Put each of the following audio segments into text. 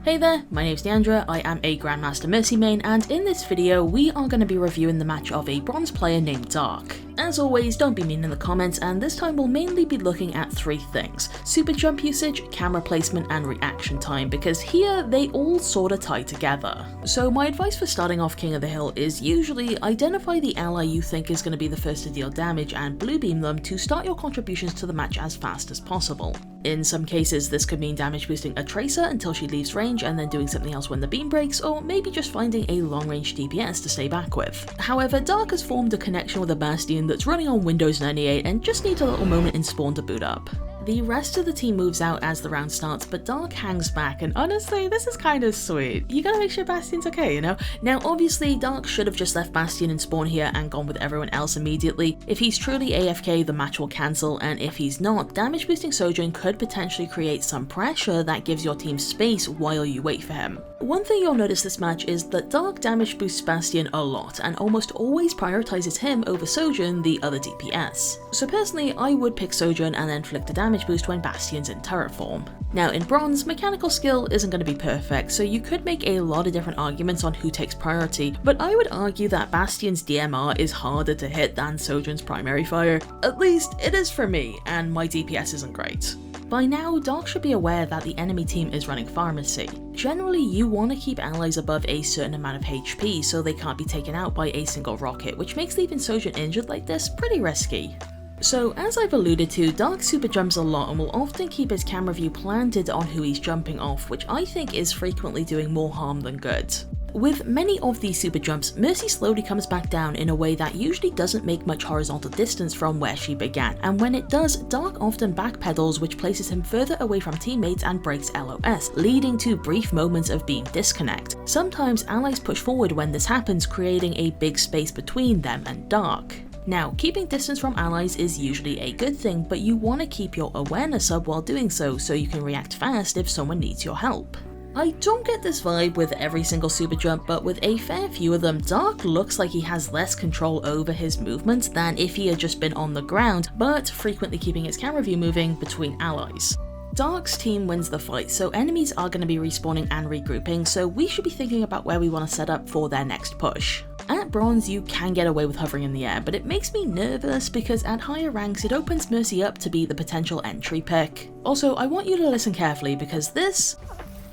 Hey there, my name's Niandra, I am a Grandmaster Mercy main, and in this video we are going to be reviewing the match of a bronze player named Dark. As always, don't be mean in the comments, and this time we'll mainly be looking at three things: super jump usage, camera placement, and reaction time, because here they all sorta tie together. So my advice for starting off King of the Hill is usually identify the ally you think is going to be the first to deal damage and blue beam them to start your contributions to the match as fast as possible. In some cases this could mean damage boosting a Tracer until she leaves range and then doing something else when the beam breaks, or maybe just finding a long range DPS to stay back with. However, Dark has formed a connection with a Bastion that's running on Windows 98 and just needs a little moment in spawn to boot up. The rest of the team moves out as the round starts, but Dark hangs back, and honestly, this is kind of sweet. You gotta make sure Bastion's okay, you know? Now obviously, Dark should have just left Bastion and spawn here and gone with everyone else immediately. If he's truly AFK, the match will cancel, and if he's not, damage boosting Sojourn could potentially create some pressure that gives your team space while you wait for him. One thing you'll notice this match is that Dark damage boosts Bastion a lot, and almost always prioritizes him over Sojourn, the other DPS. So personally, I would pick Sojourn and then flick the damage boost when Bastion's in turret form. Now in bronze, mechanical skill isn't going to be perfect, so you could make a lot of different arguments on who takes priority, but I would argue that Bastion's DMR is harder to hit than Sojourn's primary fire. At least it is for me, and my DPS isn't great. By now, Dark should be aware that the enemy team is running Pharmacy. Generally, you want to keep allies above a certain amount of HP so they can't be taken out by a single rocket, which makes leaving Sojourn injured like this pretty risky. So as I've alluded to, Dark super jumps a lot and will often keep his camera view planted on who he's jumping off, which I think is frequently doing more harm than good. With many of these super jumps, Mercy slowly comes back down in a way that usually doesn't make much horizontal distance from where she began, and when it does, Dark often backpedals, which places him further away from teammates and breaks LOS, leading to brief moments of beam disconnect. Sometimes allies push forward when this happens, creating a big space between them and Dark. Now, keeping distance from allies is usually a good thing, but you want to keep your awareness up while doing so you can react fast if someone needs your help. I don't get this vibe with every single super jump, but with a fair few of them, Dark looks like he has less control over his movements than if he had just been on the ground, but frequently keeping his camera view moving between allies. Dark's team wins the fight, so enemies are going to be respawning and regrouping, so we should be thinking about where we want to set up for their next push. At bronze, you can get away with hovering in the air, but it makes me nervous because at higher ranks it opens Mercy up to be the potential entry pick. Also, I want you to listen carefully because this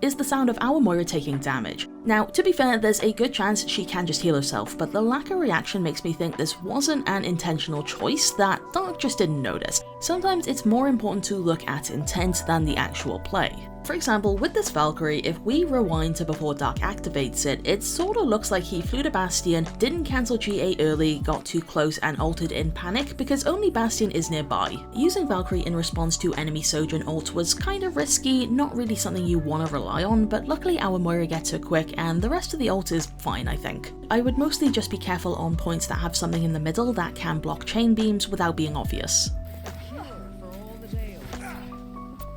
is the sound of our Moira taking damage. Now, to be fair, there's a good chance she can just heal herself, but the lack of reaction makes me think this wasn't an intentional choice that Dark just didn't notice. Sometimes it's more important to look at intent than the actual play. For example, with this Valkyrie, if we rewind to before Dark activates it, it sorta looks like he flew to Bastion, didn't cancel GA early, got too close and ulted in panic because only Bastion is nearby. Using Valkyrie in response to enemy Sojourn ult was kinda risky, not really something you wanna rely on, but luckily our Moira gets her quick and the rest of the ult is fine, I think. I would mostly just be careful on points that have something in the middle that can block chain beams without being obvious.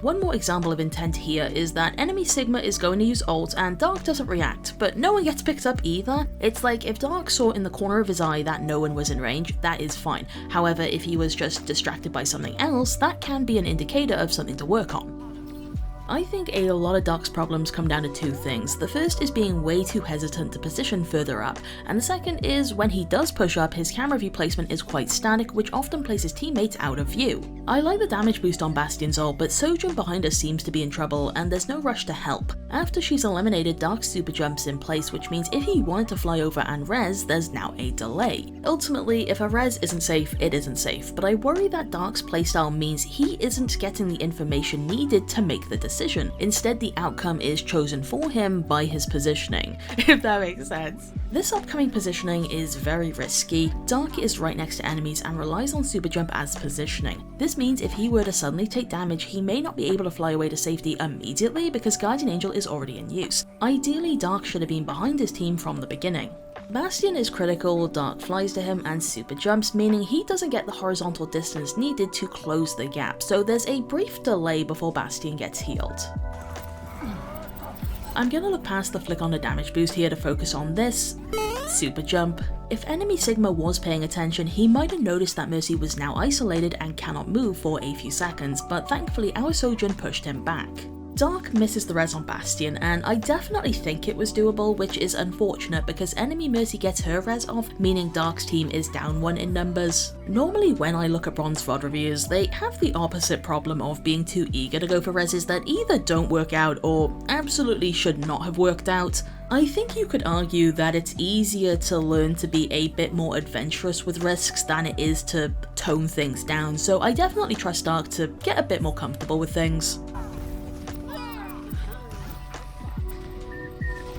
One more example of intent here is that enemy Sigma is going to use ult and Dark doesn't react, but no one gets picked up either. It's like if Dark saw in the corner of his eye that no one was in range, that is fine. However, if he was just distracted by something else, that can be an indicator of something to work on. I think a lot of Dark's problems come down to two things. The first is being way too hesitant to position further up, and the second is when he does push up, his camera view placement is quite static, which often places teammates out of view. I like the damage boost on Bastion's ult, but Sojourn behind us seems to be in trouble and there's no rush to help. After she's eliminated, Dark's super jumps in place, which means if he wanted to fly over and res, there's now a delay. Ultimately, if a res isn't safe, it isn't safe, but I worry that Dark's playstyle means he isn't getting the information needed to make the decision. Instead, the outcome is chosen for him by his positioning, if that makes sense. This upcoming positioning is very risky. Dark is right next to enemies and relies on super jump as positioning. This means if he were to suddenly take damage, he may not be able to fly away to safety immediately because Guardian Angel is already in use. Ideally, Dark should have been behind his team from the beginning. Bastion is critical, Dark flies to him and super jumps, meaning he doesn't get the horizontal distance needed to close the gap, so there's a brief delay before Bastion gets healed. I'm gonna look past the flick on the damage boost here to focus on this super jump. If enemy Sigma was paying attention, he might have noticed that Mercy was now isolated and cannot move for a few seconds, but thankfully our Sojourn pushed him back. Dark misses the res on Bastion, and I definitely think it was doable, which is unfortunate because enemy Mercy gets her res off, meaning Dark's team is down 1 in numbers. Normally when I look at Bronze VOD reviews, they have the opposite problem of being too eager to go for reses that either don't work out or absolutely should not have worked out. I think you could argue that it's easier to learn to be a bit more adventurous with risks than it is to tone things down, so I definitely trust Dark to get a bit more comfortable with things.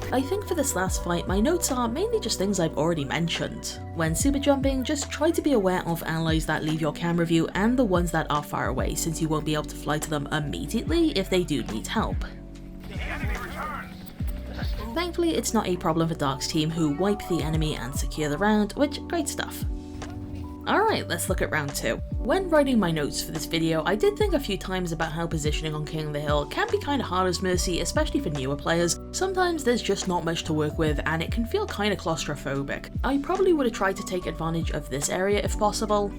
I think for this last fight, my notes are mainly just things I've already mentioned. When super jumping, just try to be aware of allies that leave your camera view and the ones that are far away, since you won't be able to fly to them immediately if they do need help. Thankfully, it's not a problem for Dark's team, who wipe the enemy and secure the round, which great stuff. Alright, let's look at round 2. When writing my notes for this video, I did think a few times about how positioning on King of the Hill can be kinda hard as Mercy, especially for newer players. Sometimes there's just not much to work with and it can feel kinda claustrophobic. I probably would have tried to take advantage of this area if possible.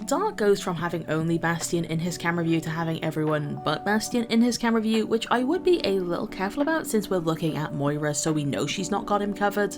Dark goes from having only Bastion in his camera view to having everyone but Bastion in his camera view, which I would be a little careful about since we're looking at Moira, so we know she's not got him covered.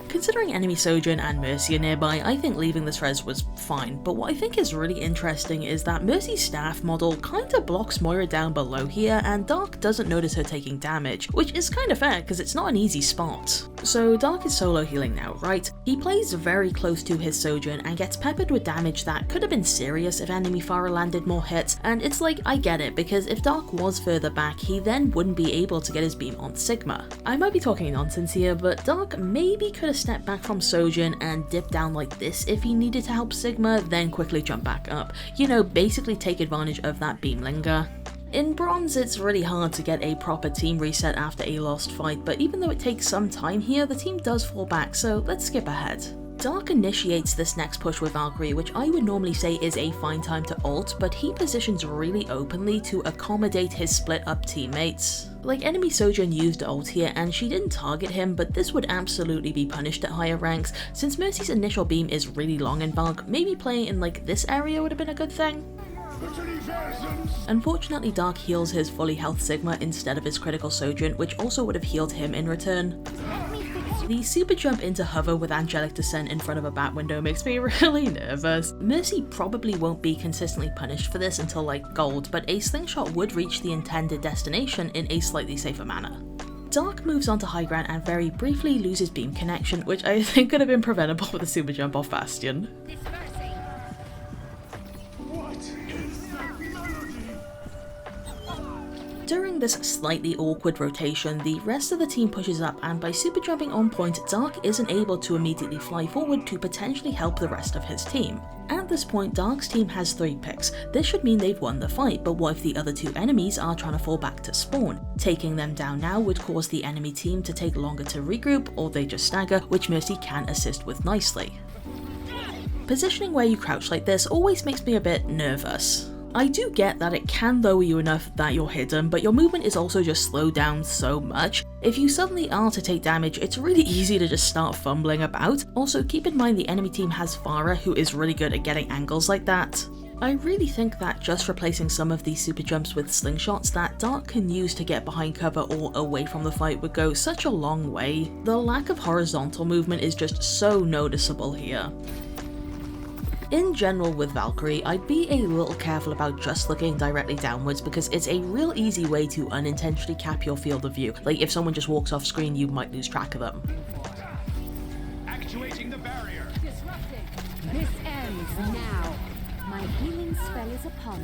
Considering enemy Sojourn and Mercy are nearby, I think leaving this res was fine, but what I think is really interesting is that Mercy's staff model kinda blocks Moira down below here, and Dark doesn't notice her taking damage, which is kinda fair because it's not an easy spot. So Dark is solo healing now, right? He plays very close to his Sojourn and gets peppered with damage that could have been serious if enemy Pharah landed more hits, and it's like, I get it, because if Dark was further back, he then wouldn't be able to get his beam on Sigma. I might be talking nonsense here, but Dark maybe could have stepped back from Sojourn and dip down like this if he needed to help Sigma, then quickly jump back up. You know, basically take advantage of that beam linger. In Bronze, it's really hard to get a proper team reset after a lost fight, but even though it takes some time here, the team does fall back, so let's skip ahead. Dark initiates this next push with Valkyrie, which I would normally say is a fine time to ult, but he positions really openly to accommodate his split up teammates. Like, enemy Sojourn used ult here and she didn't target him, but this would absolutely be punished at higher ranks. Since Mercy's initial beam is really long in Valk, maybe playing in like this area would have been a good thing. Unfortunately, Dark heals his fully health Sigma instead of his critical Sojourn, which also would have healed him in return. The super jump into hover with angelic descent in front of a bat window makes me really nervous. Mercy probably won't be consistently punished for this until like gold, but a slingshot would reach the intended destination in a slightly safer manner. Dark moves on to high ground and very briefly loses beam connection, which I think could have been preventable with a super jump off Bastion. During this slightly awkward rotation, the rest of the team pushes up, and by super jumping on point, Dark isn't able to immediately fly forward to potentially help the rest of his team. At this point, Dark's team has 3 picks. This should mean they've won the fight, but what if the other 2 enemies are trying to fall back to spawn? Taking them down now would cause the enemy team to take longer to regroup, or they just stagger, which Mercy can assist with nicely. Positioning where you crouch like this always makes me a bit nervous. I do get that it can lower you enough that you're hidden, but your movement is also just slowed down so much. If you suddenly are to take damage, it's really easy to just start fumbling about. Also, keep in mind the enemy team has Pharah, who is really good at getting angles like that. I really think that just replacing some of these super jumps with slingshots that Dark can use to get behind cover or away from the fight would go such a long way. The lack of horizontal movement is just so noticeable here. In general with Valkyrie, I'd be a little careful about just looking directly downwards because it's a real easy way to unintentionally cap your field of view. Like if someone just walks off screen, you might lose track of them. Actuating the barrier. Disrupting. This ends now. My healing spell is upon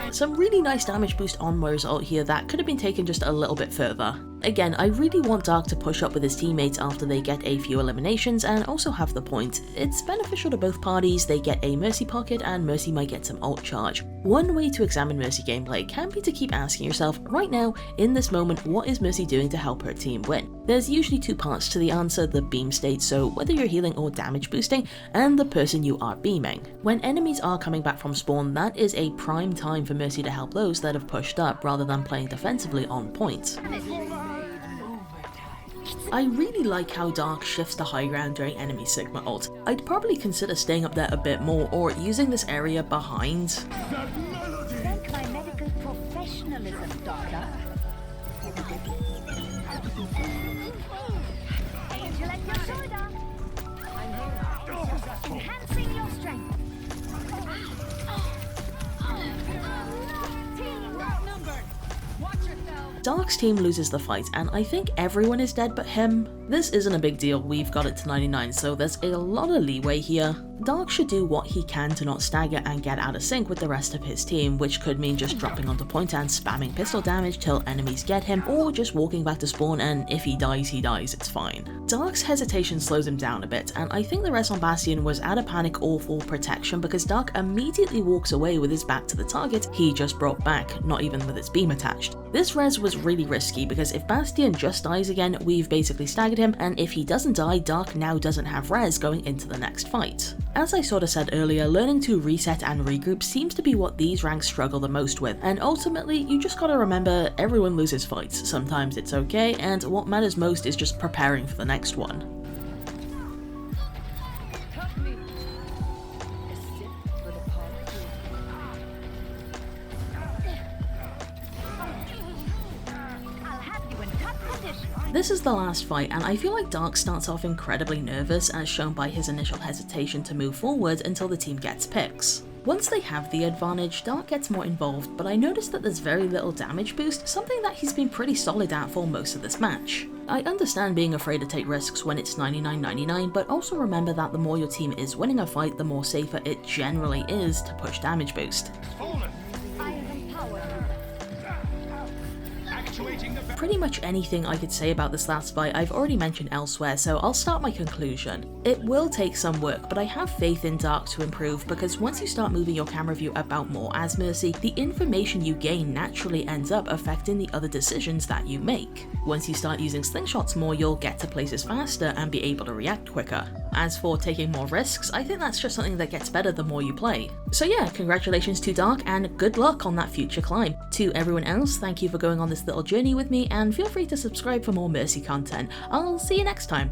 you. Some really nice damage boost on Moira's ult here that could have been taken just a little bit further. Again, I really want Dark to push up with his teammates after they get a few eliminations and also have the point. It's beneficial to both parties, they get a Mercy pocket and Mercy might get some ult charge. One way to examine Mercy gameplay can be to keep asking yourself, right now, in this moment, what is Mercy doing to help her team win? There's usually 2 parts to the answer, the beam state, so whether you're healing or damage boosting, and the person you are beaming. When enemies are coming back from spawn, that is a prime time for Mercy to help those that have pushed up rather than playing defensively on point. I really like how Dark shifts to high ground during enemy Sigma ult. I'd probably consider staying up there a bit more or using this area behind. Thank my medical professionalism, Doctor. Angel at your shoulder. Enhancing your strength. Team outnumbered. Watch yourself. Dark's team loses the fight, and I think everyone is dead but him. This isn't a big deal, we've got it to 99, so there's a lot of leeway here. Dark should do what he can to not stagger and get out of sync with the rest of his team, which could mean just dropping onto point and spamming pistol damage till enemies get him, or just walking back to spawn and if he dies, it's fine. Dark's hesitation slows him down a bit, and I think the res on Bastion was out of panic or for protection because Dark immediately walks away with his back to the target he just brought back, not even with its beam attached. This res was really risky because if Bastion just dies again, we've basically staggered him, and if he doesn't die, Dark now doesn't have res going into the next fight. As I sort of said earlier, learning to reset and regroup seems to be what these ranks struggle the most with, and ultimately you just gotta remember everyone loses fights, sometimes it's okay, and what matters most is just preparing for the next one. This is the last fight, and I feel like Dark starts off incredibly nervous as shown by his initial hesitation to move forward until the team gets picks. Once they have the advantage, Dark gets more involved, but I noticed that there's very little damage boost, something that he's been pretty solid at for most of this match. I understand being afraid to take risks when it's 99-99, but also remember that the more your team is winning a fight, the more safer it generally is to push damage boost. Pretty much anything I could say about this last fight I've already mentioned elsewhere, so I'll start my conclusion. It will take some work, but I have faith in Dark to improve because once you start moving your camera view about more as Mercy, the information you gain naturally ends up affecting the other decisions that you make. Once you start using slingshots more, you'll get to places faster and be able to react quicker. As for taking more risks, I think that's just something that gets better the more you play. So yeah, congratulations to Dark and good luck on that future climb. To everyone else, thank you for going on this little journey with me, and feel free to subscribe for more Mercy content. I'll see you next time.